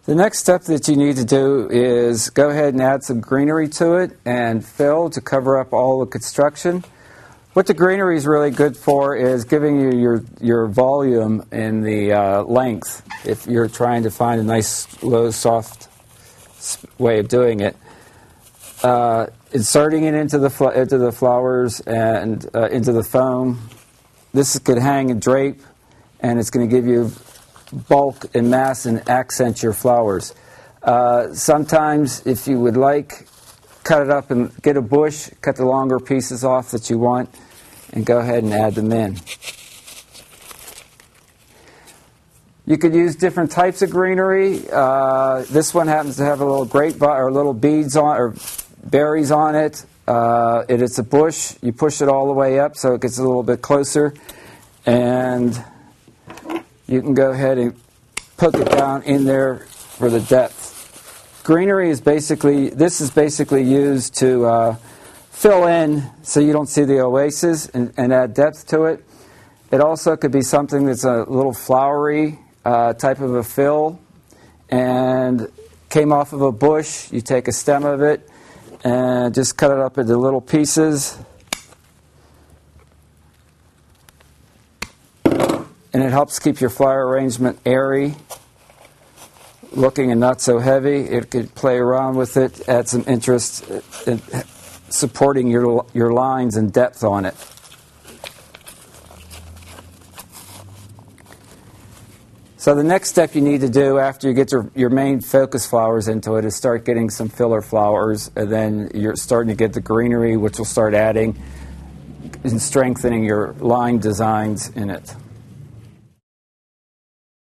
The next step that you need to do is go ahead and add some greenery to it and fill to cover up all the construction. What the greenery is really good for is giving you your volume in the length if you're trying to find a nice, low, soft way of doing it. Inserting it into the flowers and into the foam. This could hang and drape, and it's going to give you bulk and mass and accent your flowers. Sometimes, if you would like, cut it up and get a bush, cut the longer pieces off that you want, and go ahead and add them in. You could use different types of greenery. This one happens to have a little grapevine or little beads on or berries on it. It's a bush. You push it all the way up so it gets a little bit closer, and you can go ahead and put it down in there for the depth. Greenery is basically used to fill in so you don't see the oasis and add depth to it. It also could be something that's a little flowery type of a fill and came off of a bush. You take a stem of it and just cut it up into little pieces. And it helps keep your flower arrangement airy looking and not so heavy. It could play around with it, add some interest in supporting your lines and depth on it. So the next step you need to do after you get your main focus flowers into it is start getting some filler flowers, and then you're starting to get the greenery, which will start adding and strengthening your line designs in it.